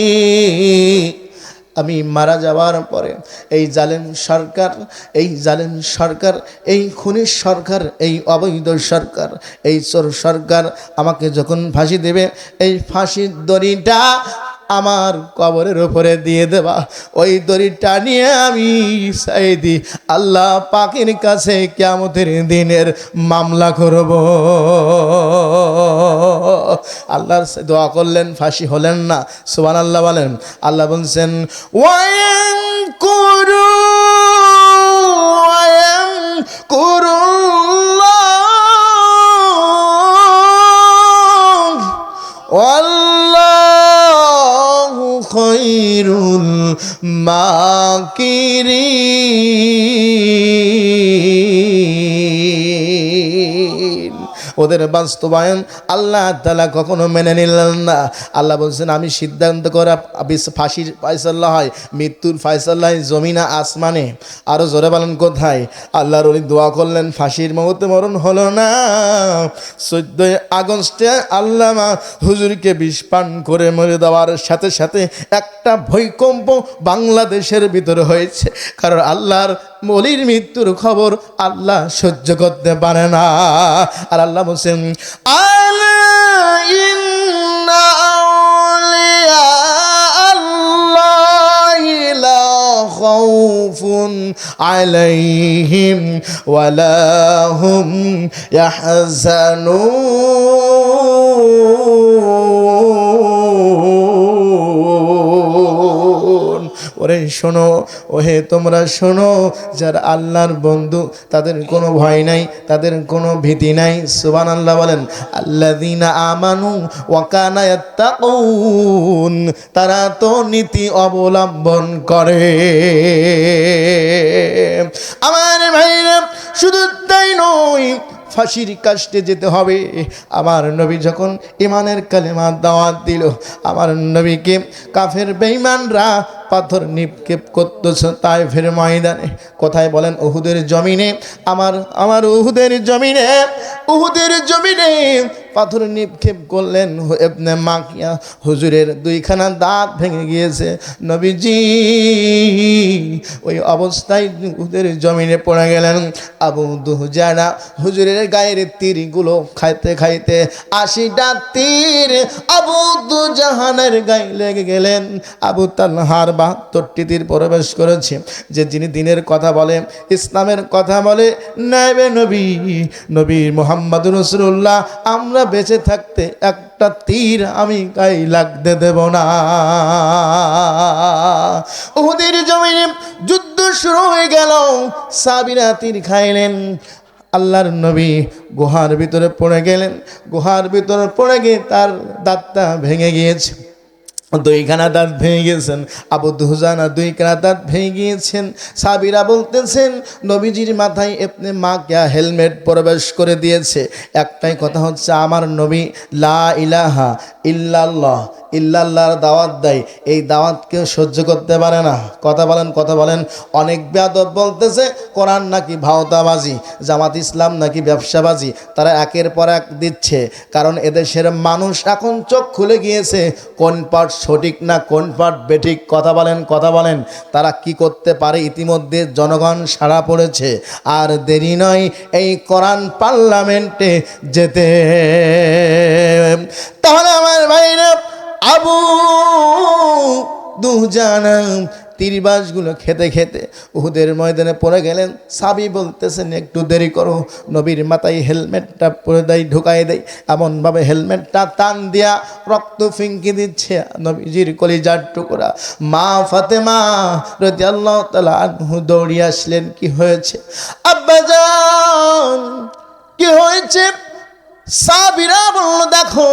আমি মারা যাওয়ার পরে এই জালেম সরকার, এই জালেম সরকার, এই খুনি সরকার, এই অবৈধ সরকার, এই চোর সরকার আমাকে যখন ফাঁসি দেবে, এই ফাঁসির দড়িটা আমার কবরের উপরে দিয়ে দেবা। ওই দড়িটা নিয়ে আমি সাঈদী আল্লাহ পাকের কাছে কিয়ামতের দিনের মামলা করব। আল্লাহর দোয়া করলেন, ফাঁসি হলেন না। সুবহানাল্লাহ বলেন। আল্লাহ বলছেন, খায়রুল মাকিরিন। ওদের বাস্তবায়ন আল্লাহ তাআলা কখনো মেনে নিলেন না। আল্লাহ বলছেন, আমি সিদ্ধান্ত করে ফাঁসির ফয়সালা হয়, মৃত্যুর ফয়সালা হয় জমিনা আসমানে। আরো জোরে বলেন কোথায়? আল্লাহর ওলি দোয়া করলেন, ফাঁসির মুহূর্তে মরণ হলো না। 14 আগস্টে আল্লামা হুজুরকে বিষ পান করে মরে দেওয়ার সাথে সাথে একটা ভূমিকম্প বাংলাদেশের ভিতরে হয়েছে। কারণ আল্লাহর ওলির মৃত্যুর খবর আল্লাহ সহ্য করতে পারে না। আর আল্লাহ বলছেন আলা ইন্না আউলিয়া আল্লাহি লা খাউফুন আলাইহিম ওয়ালা হুম ইয়াহজানুন। ওরে শোনো, ওহে তোমরা শোনো, যারা আল্লাহর বন্ধু তাদের কোনো ভয় নাই, তাদের কোনো ভীতি নাই। সুবহানাল্লাহ বলেন। আল্লাযীনা আমানু ওয়া কানা ইয়াত্তাকুন, তারা তো নীতি অবলম্বন করে। আমার ভাইরা শুধু তাই নয়, ফাঁসির কাস্টে যেতে হবে। আমার নবী যখন ইমানের কালেমা দাওয়াত দিল, আমার নবীকে কাফের বেঈমানরা পাথর নিক্ষেপ করতেছে তায়েফের ময়দানে। কোথায় বলেন? উহুদের জমিনে। আমার উহুদের জমিনে পাথর নিক্ষেপ করলেন। ইবনে মাকিয়া হুজুরের দুইখানা দাঁত ভেঙে গিয়েছে। নবীজি ওই অবস্থায় উহুদের জমিনে পড়ে গেলেন। আবু দুজানা হুজুরের গায়ের তীরগুলো খাইতে খাইতে 80টা তীর আবু দুজাহানের গায়ে লেগে গেলেন। আবু তালহার 72টি তীর প্রবেশ করেছে। যে যিনি দিনের কথা বলে, ইসলামের কথা বলে, নাইবে নবী মুহাম্মদুর রাসূলুল্লাহ, আমরা বেঁচে থাকতে একটা তীর আমি গায়ে লাগতে দেব না। উহুদের জমিনে যুদ্ধ শুরু হয়ে গেল। সাহাবীরা তীর খাইলেন। আল্লাহর নবী গুহার ভিতরে পড়ে গেলেন। গুহার ভিতরে পড়ে গিয়ে তার দাঁতটা ভেঙে গিয়েছে। দুইখানা দাঁত ভেঙে গিয়েছেন। আবু দুজানা দুইখানা দাঁত ভেঙে গিয়েছেন। সাহাবীরা বলতেছেন নবীজির মাথায় ইবনে মাকিয়া হেলমেট প্রবেশ করে দিয়েছে। একটাই কথা হচ্ছে, আমার নবী লা ইলাহা ইল্লাল্লাহর দাওয়াত দেয়। এই দাওয়াত কেউ সহ্য করতে পারে না। কথা বলেন। অনেক বেয়াদব বলতেছে কোরআন নাকি ভাওতাবাজি, জামাত ইসলাম নাকি ব্যবসাবাজি। তারা একের পর এক দিচ্ছে, কারণ এদেশের মানুষ এখন চোখ খুলে গিয়েছে কোন পাঠ সঠিক না কোন পাঠ বেঠিক। কথা বলেন। তারা কি করতে পারে ইতিমধ্যে জনগণ সাড়া পড়েছে। আর দেরি নয় এই কোরআন পার্লামেন্টে যেতে। তাহলে আমার ভাইরা আবু দুজানা তীরবাসগুলো খেতে খেতে উহুদের ময়দানে পড়ে গেলেন। সাবি বলতেছেন একটু দেরি করো, নবীর মাথায় হেলমেটটা পরে ঢুকাই দেয়। এমনভাবে হেলমেটটা টান দিয়া রক্ত ফিঙ্কি দিচ্ছে নবীজির কলিজার টুকরা। মা ফাতেমা রাদিয়াল্লাহু তাআলা আনহু দৌড়িয়ে আসলেন। কি হয়েছে আব্বাজান, কি হয়েছে? সাহাবীরা বলল, দেখো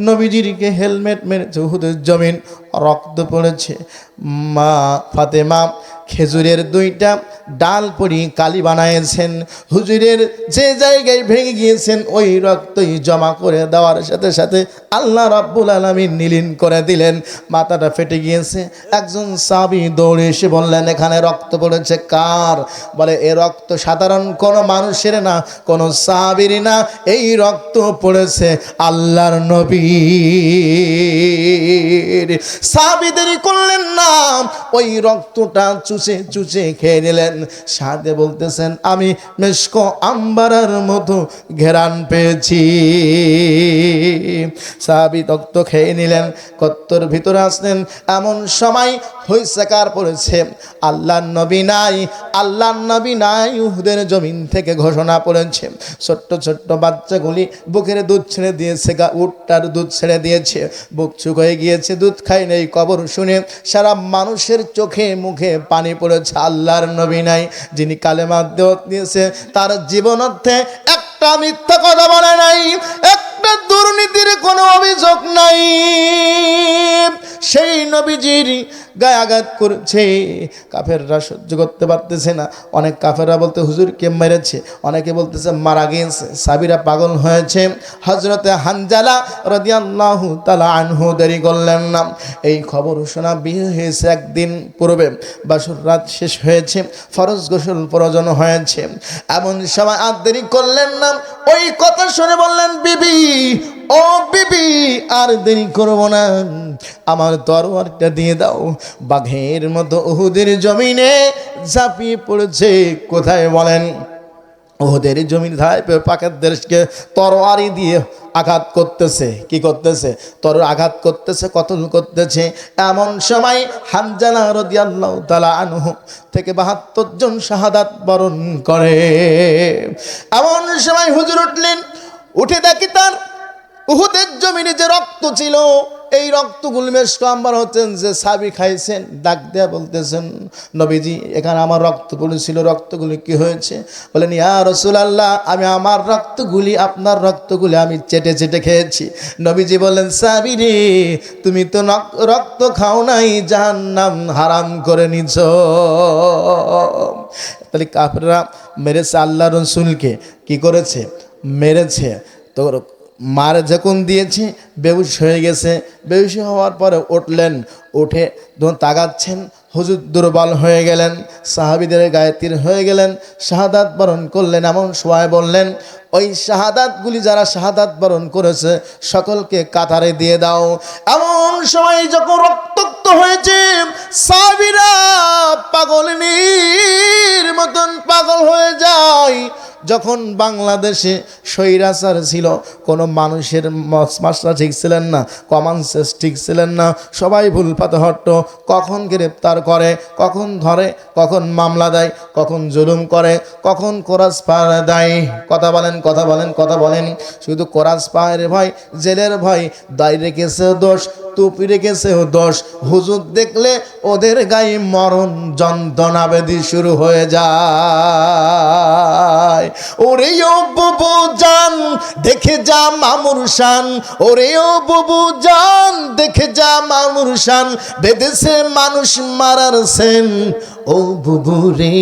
নবীজিকে হেলমেট মেরেছে, উহুদের জমিন রক্ত পড়েছে। মা ফাতেমা খেজুরের 2টা ডাল পরি কালি বানাইছেন। হুজুরের যে জায়গায় ভেঙে গিয়েছেন ওই রক্তই জমা করে দেওয়ার সাথে সাথে আল্লাহ রাব্বুল আলামিন নীলিন করে দিলেন। মাথাটা ফেটে গিয়েছে। একজন সাহাবী দৌড়ে এসে বললেন, এখানে রক্ত পড়েছে কার? বলে, এ রক্ত সাধারণ কোনো মানুষের না, কোনো সাহাবীর না, এই রক্ত পড়েছে আল্লাহর নবীর। সাহাবীদের করলেন না, ওই রক্তটা চুষে খেয়ে নিলেন। সাথে বলতেছেন, আমি মেশক আম্বারার মতো ঘেরান পেয়েছি। সাহাবী রক্ত খেয়ে নিলেন, কত্তর ভিতরে আসলেন। এমন সময় হইসাকার পড়েছে, আল্লাহর নবী নাই। উহুদের জমিন থেকে ঘোষণা পড়েছে, ছোট্ট বাচ্চাগুলি বুকের দুধ ছেড়ে দিয়েছে, উটটার দুধ ছেড়ে দিয়েছে, বুক চুক হয়ে গিয়েছে, দুধ খাই নেই। খবর শুনে সারা মানুষের চোখে মুখে পানি পড়েছে। আল্লাহর নবী নাই, যিনি কালেমা দিয়েছে, তার জীবনার্থে একটা মিথ্যা কথা বলে নাই, একটা দুর্নীতির কোনো অভিযোগ নাই। সেই নবীজির গায়ে আঘাত করছে। কাফেররা সহ্য করতে পারতেছে না। অনেক কাফেররা বলতে হুজুরকে মেরেছে, অনেকে বলতেছে মারা গিয়েছে, সাবিরা পাগল হয়েছে। হযরতে হানজালা রাদিয়াল্লাহু তাআলা আনহু দেরি করলেন না। এই খবর শোনা বিয়ে হয়েছে একদিন পূর্বে, বাসর রাত শেষ হয়েছে, ফরজ গোসল প্রয়োজন হয়েছে। এমন সময় আর দেরি করলেন না। ওই কথা শুনে বললেন, বিবি ও বিবি, আর দেরি করব না, আমার তরবারটা দিয়ে দাও। বাঘের মতো উহুদের জমিনে ঝাঁপিয়ে পড়েছে। কোথায় বলেন? ওদের জমিন ধায় পাকিস্তানকে তরবারি দিয়ে আঘাত করতেছে। কি করতেছে? আঘাত করতেছে, কতল করতেছে। এমন সময় হানজালা রাদিয়াল্লাহু তাআলা আনহু থেকে ৭২ জন শাহাদাত বরণ করে। এমন সময় হুজুর উঠলেন, উঠে দেখি তার উহুদের জমিনে যে রক্ত ছিল, এই রক্তগুলো মেশকাম্বার হচ্ছেন যে সাবি খাইছেন, ডাক দেয়া বলতেছেন, নবীজি এখানে আমার রক্তগুলো ছিল, রক্তগুলি কি হয়েছে? বলেন, ইয়া রাসূলুল্লাহ, আমি আমার রক্তগুলি, আপনার রক্তগুলি আমি চেটে চেটে খেয়েছি। নবীজি বললেন, সাবি রে, তুমি তো রক্ত খাও নাই, জাহান্নাম হারাম করে নিছ। তাহলে কাফেররা মেরেছে আল্লাহ রসুলকে, কি করেছে? মেরেছে। তো মার যখন দিয়েছে, বেহুশ হয়ে গেছে। বেহুশ হওয়ার পরে উঠলেন, উঠে যখন তাকাচ্ছেন, হুজুর দুর্বল হয়ে গেলেন, সাহাবীদের গায়ে তীর হয়ে গেলেন, শাহাদাত বরণ করলেন। এমন সময় বললেন, ওই শাহাদাতগুলি যারা শাহাদাত বরণ করেছে সকলকে কাতারে দিয়ে দাও। এমন সময় যখন রক্তাক্ত হয়েছে, সাহাবীরা পাগলিনীর মতন পাগল হয়ে যায়। যখন বাংলাদেশে স্বৈরাচার ছিল, কোনো মানুষের মাস্টার ঠিক ছিলেন না, কমন সেন্স ঠিক ছিলেন না, সবাই ভুল পাতে হট্ট, কখন গ্রেপ্তার করে, কখন ধরে, কখন মামলা দেয়, কখন জুলুম করে, কখন কোরাস পাহাড়ে দেয়। কথা বলেন, কথা বলেন, কথা বলেন। শুধু কোরাস পাহাড়ের ভয়, জেলের ভয়, দায় রেখেছেও দোষ, টুপি রেখেছেও দোষ। হুজুর দেখলে ওদের গায়ে মরণ যন্ত্রণা বেদি শুরু হয়ে যায়। ওরে ও বুবু জান, দেখে যা মামুর শান, ওরে ও বুবু জান, দেখে যা মামুর শান, বেদেশে মানুষ মারার সেন। ও বুবু রে,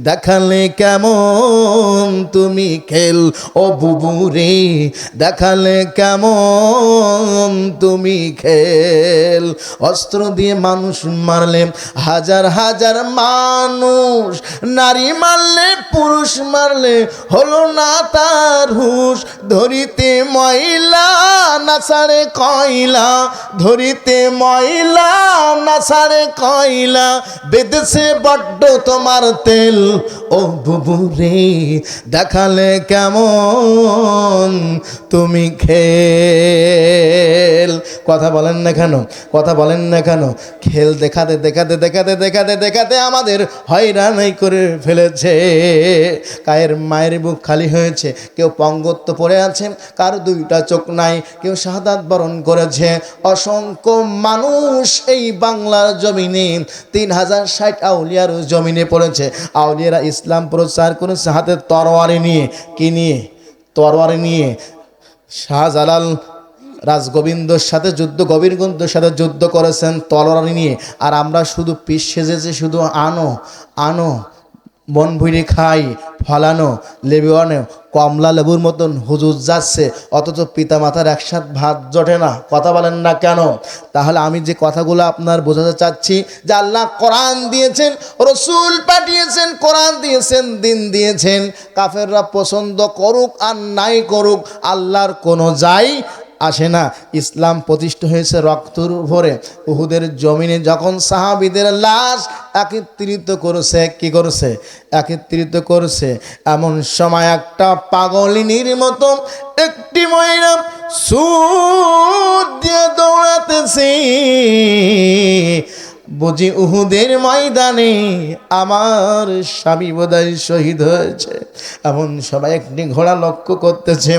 দেখালে কেমন তুমি খেল, ও বুবু রে, দেখালে কেমন তুমি খেল। অস্ত্র দিয়ে মানুষ মারলে, হাজার হাজার মানুষ, নারী মারলে, পুরুষ মারলে, হলো না তার হুঁশ। ধরিতে ময়লা না ছাড়ে কয়লা, ধরিতে ময়লা না ছাড়ে কয়লা, বেদেশে বড্ড তোমার তেল। ও বুবু রে, দেখালে কেমন তুমি খেল। কথা বলেন না কেন? কথা বলেন না কেন? খেল দেখাতে দেখাতে দেখাতে দেখাতে দেখাতে আমাদের হয়রানি করে ফেলেছে। কায়ের মায়ের বুক খালি হয়েছে, কেউ পঙ্গত্ব পড়ে আছে, কার দুইটা চোখ নাই, কেউ শাহাদাত বরণ করেছে। অসংখ্য মানুষ এই বাংলার জমিনে 3060 আউলিয়ার জমিনে পড়েছে। আউলিয়ারা ইসলাম প্রচার করেছে হাতে তরবারি নিয়ে। কি নিয়ে? তরবারি নিয়ে। শাহজালাল রাজগোবিন্দর সাথে যুদ্ধ, গোবিন্দর সাথে যুদ্ধ করেছেন তরবারি নিয়ে। আর আমরা শুধু পিস সেজেছি, শুধু আনো আনো, মন ভুঁড়ি খাই, ফলানো, লেবু আনো, কমলা লেবুর মতন হুজুর যাচ্ছে, অথচ পিতা মাতার একসাথ ভাত জোটে না। কথা বলেন না কেন? তাহলে আমি যে কথাগুলো আপনার বোঝাতে চাচ্ছি, যে আল্লাহ কোরআন দিয়েছেন, রসুল পাঠিয়েছেন, কোরআন দিয়েছেন, দিন দিয়েছেন। কাফেররা পছন্দ করুক আর নাই করুক, আল্লাহর কোনো যায় আসে না। ইসলাম প্রতিষ্ঠা হয়েছে রক্তর উপরে। উহুদের জমিনে যখন সাহাবীদের লাশ একত্রিত করেছে, কি করেছে? একত্রিত করেছে। এমন সময় একটা পাগলিনীর মতো একটি মহিলা সুদ দিয়ে দৌড়াতেছে, বুঝি উহুদের ময়দানে আমার স্বামী বোধহয় শহীদ হয়েছে। এমন সবাই একটি ঘোড়া লক্ষ্য করতেছে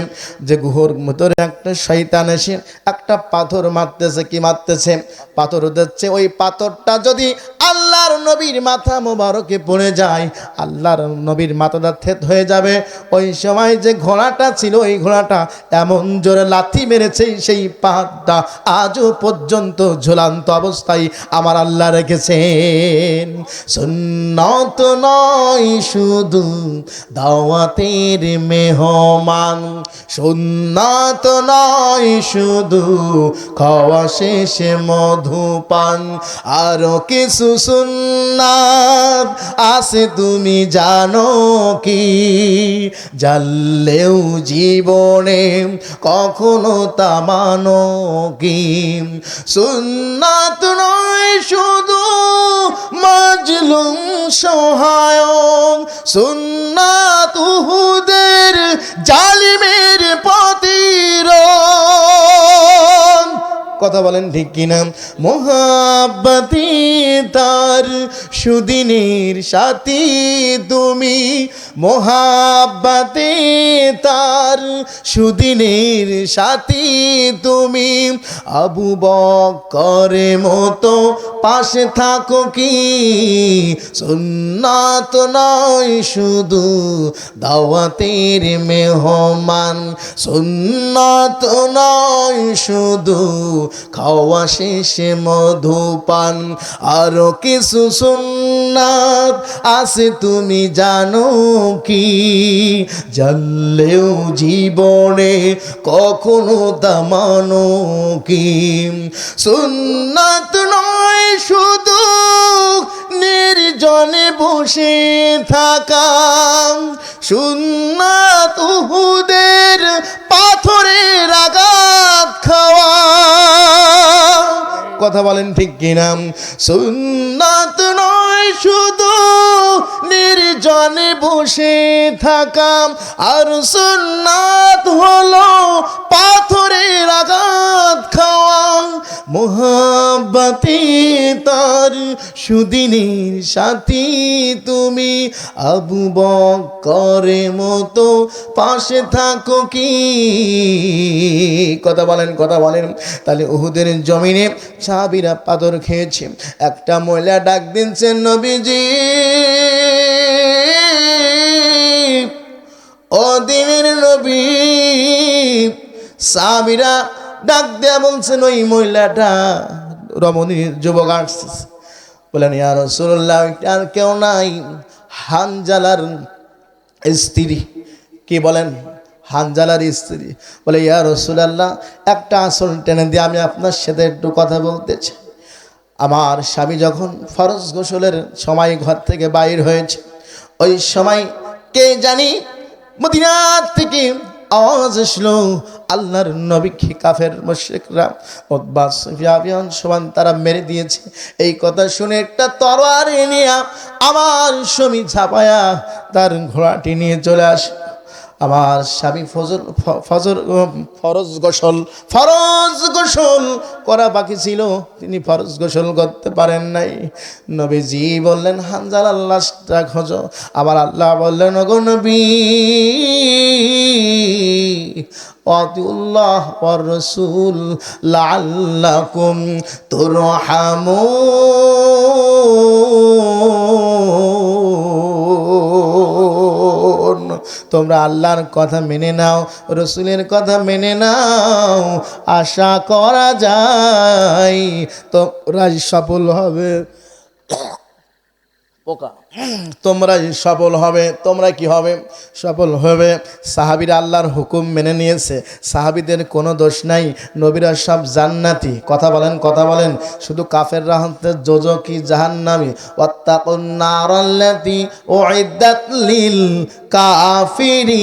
যে গুহর ভিতরে একটা শয়তান এসে একটা পাথর মারতেছে। কি মারতেছে? পাথর দিচ্ছে। ওই পাথরটা যদি আল্লাহর নবীর মাথা মোবারকে পড়ে যায়, আল্লাহর নবীর মাথাটা থেত হয়ে যাবে। ওই সময় যে ঘোড়াটা ছিল, ওই ঘোড়াটা এমন জোরে লাথি মেরেছে, সেই পাহাড়টা আজও পর্যন্ত ঝুলন্ত অবস্থায় আমার আল্লাহ আল্লাহ রেখেছেন। সুন্নত নয় শুধু দাওয়াতের মেহমান, সুন্নাত নয় শুধু খাওয়া শেষে মধুপান, আরো কিছু সুন্নাত আছে তুমি জানো কি? জানলেও জীবনে কখনো তা মানো কি? সুন্নাত নয় শুধু মাজলুম সহায়ক, সুন্নাত উহুদের জালিমের প্রতিরোধ। কথা বলেন ঠিক কিনা? মোহাব্বতি তার সুদিনের সাথী তুমি, মোহাব্বতি তার সুদিনের সাথী তুমি। আবু বকরের মতো পাশে থাকো কি? সুন্নাত নয় শুধু দাওয়াতের মেহমান, সুন্নাত নয় শুধু খাওয়া শেষে মধুপান, আরো কিছু সুন্নাত আছে তুমি জানো কি? জানলেও জীবনে কখনো তা মানো কি? সুন্নাত নয় শুধু নির্জনে বসে থাকা, সুন্নাত উহুদের পাথরের আঘাত খাওয়া। কথা বলেন ঠিক কিনা? সুন্নাত নয় শুধু নির্জনে বসে থাকা, আর সুন্নাত হলো পাথরের আঘাত খাওয়া। মোহাব্বতি তার সুদিনের সাথী তুমি, আবু বকরের মতো পাশে থাকো কি? কথা বলেন, কথা বলেন। তাহলে উহুদের জমিনে সাহাবীরা পাথর খেয়েছে। একটা মহিলা ডাক দিচ্ছেন, নবীজি ও দিনের নবী। সাহাবীরা ডাক দেয়া বলছেন, ওই মহিলাটা রমণীর যুবক আসছে। বলেন, ইয়া রাসূলুল্লাহ, আর কেউ নাই, হানজালার স্ত্রী। কি বলেন? হানজালার স্ত্রী। বলে, ইয়া রাসূলুল্লাহ, একটা আসল টেনে দিয়ে আমি আপনার সাথে একটু কথা বলতে চাই। আমার স্বামী যখন ফরজ গোসলের সময় ঘর থেকে বাইর হয়েছে, ওই সময় কে জানি মদিনা থেকে আওয়াজ আসলো, আল্লাহর নবীকে কাফের মুশরিকরা উতবা সুফিয়ান সমান তারা মেরে দিয়েছে। এই কথা শুনে একটা তরোয়ার নিয়ে আমার স্বামী ঝাঁপায়া তার ঘোড়াটি নিয়ে চলে আসে। আমার স্বামী ফরজ গোসল করা বাকি ছিল, তিনি ফরজ গোসল করতে পারেন নাই। নবীজি বললেন, হানজালার লাশটা খোঁজো। আবার আল্লাহ বললেন, ওগো নবী, আতিউল্লাহ ওয়ার রাসূল লাআল্লাকুম তুরহামুন। তোমরা আল্লাহর কথা মেনে নাও, রসুলের কথা মেনে নাও, আশা করা যায় তোমরাই সফল হবে। তোমরাই সফল হবে। তোমরা কি হবে? সফল হবে। সাহাবীরা আল্লাহর হুকুম মেনে নিয়েছে, সাহাবীদের কোনো দোষ নাই, নবীরা সব জান্নাতি। কথা বলেন, কথা বলেন। শুধু কাফেররা হচ্ছে দোজখী, জাহান্নামী। ওয়াত্তাকুন নারাল্লাতী উইদ্দাত লিল কাফিরিন।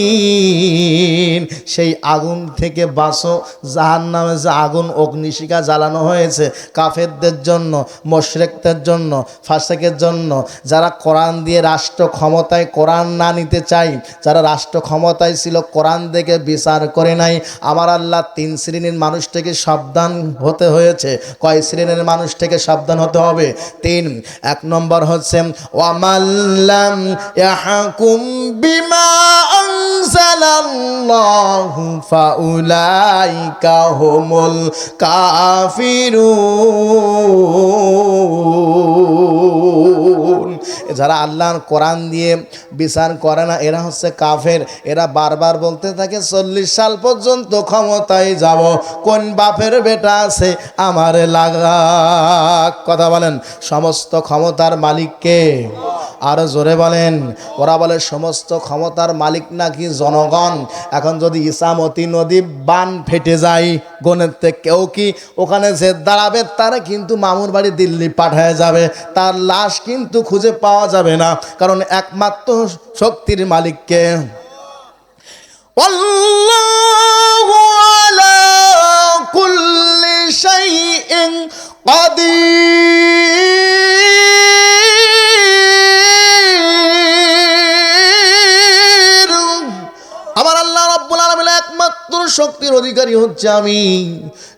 সেই আগুন থেকে বাঁচো। জাহান্নামে যে আগুন, অগ্নিশিখা জ্বালানো হয়েছে কাফেরদের জন্য, মুশরিকদের জন্য, ফাসিকের জন্য, যারা কোরআন দিয়ে রাষ্ট্র ক্ষমতায় কোরআন না নিতে চাই, যারা রাষ্ট্র ক্ষমতায় ছিল কোরআন দেখে বিচার করে নাই। আমার আল্লাহ 3 শ্রেণীর মানুষ থেকে সাবধান হতে হয়েছে। কয় শ্রেণীর মানুষ থেকে সাবধান হতে হবে? 3। 1 নম্বর হচ্ছে ওয়ামাল্লাম ইয়াহকুম বিমা আনজালাল্লাহু ফাউলাইকা হুমুল কাফিরুন। যারা আল্লাহর কোরআন দিয়ে বিচার করে না এরা হচ্ছে কাফের। এরা বারবার বলতে থাকে 40 সাল পর্যন্ত ক্ষমতায় যাব, কোন বাপের বেটা আছে আমারে লাগা। কথা বলেন, সমস্ত ক্ষমতার মালিককে? আরো জোরে বলেন। ওরা বলে সমস্ত ক্ষমতার মালিক নাকি জনগণ। এখন যদি ইসামতি নদী বান ফেটে যায়, গণের থেকে কেউ কি ওখানে যে দাঁড়াবে তারা কিন্তু মামুর বাড়ি দিল্লি পাঠায় যাবে, তার লাশ কিন্তু খুঁজে পাওয়া যাবে না, কারণ একমাত্র শক্তির মালিককে। আল্লাহু আলা কুল্লি শাইইন কাদির। আমার আল্লাহ রাব্বুল আলামিন একমাত্র শক্তির অধিকারী হচ্ছে আমি,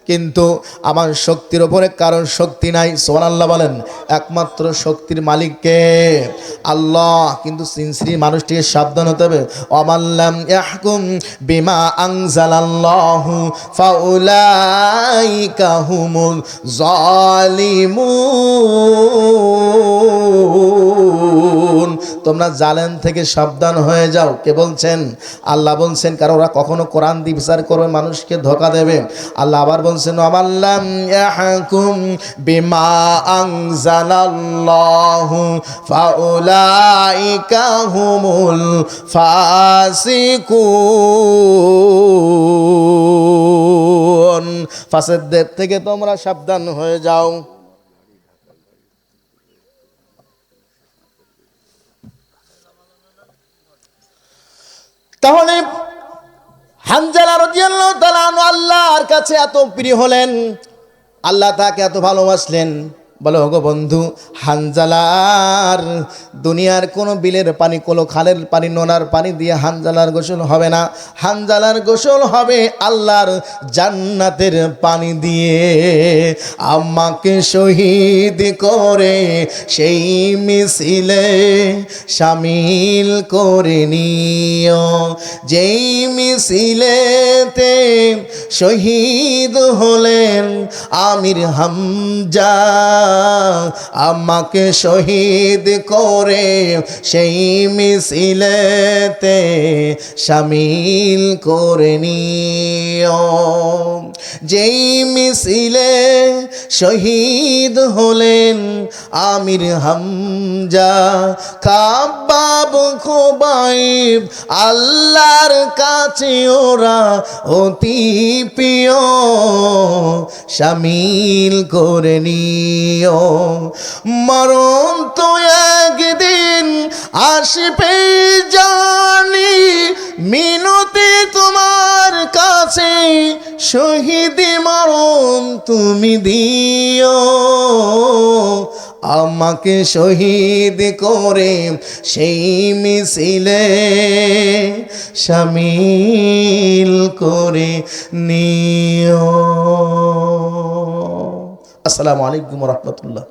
কিন্তু আমার শক্তির ওপরে কারণ শক্তি নাই। সুবহানাল্লাহ বলেন। একমাত্র শক্তির মালিককে আল্লাহ। কিন্তু সিনসিরি মানুষটিকে সাবধান হতে হবে। অমাল্লাম ইয়াহকুম বিমা আনজালাল্লাহু ফাউলাইকা হুমুল জালিমুন। তোমরা জালেম থেকে সাবধান হয়ে যাও। কে বলছেন? আল্লাহ বলছেন, কারণ ওরা কখনো কোরআন দিয়ে বিচার করবে, মানুষকে ধোঁকা দেবে। আল্লাহ আবার বলছেন, আমাল্লাম ইয়াহকুম বিমা আনজালাল্লাহু ফাউলাইকা হুমুল ফাসিকুন। ফাসিকদের থেকে তোমরা সাবধান হয়ে যাও। তাহলে হানজালা রাদিয়াল্লাহু তাআলা আল্লাহর কাছে এত প্রিয় হলেন, আল্লাহ তাকে এত ভালোবাসলেন। বলো ওগো বন্ধু, হানজালার দুনিয়ার কোনো বিলের পানি, কোনো খালের পানি, নোনার পানি দিয়ে হানজালার গোসল হবে না। হানজালার গোসল হবে আল্লাহর জান্নাতের পানি দিয়ে। আমাকে শহীদ করে সেই মিছিলে শামিল করে নিও, যেই মিছিলেতে শহীদ হলেন আমির হামজা। আমাকে শহীদ করে সেই মিছিলেতে শামিল করে নিও, যেই মিছিলে শহীদ হলেন আমির হামজা। খাব্বাব খুবাইব আল্লাহর কাছে ওরা অতি প্রিয়, শামিল করে নিও। মরণ তো একদিন আসবে জানি, মিনতি তোমার কাছে শহীদি মরণ তুমি দিও। আমাকে শহীদ করে সেই মিছিলে শামিল করে নিও। আসসালামু আলাইকুম ওয়া রাহমাতুল্লাহ।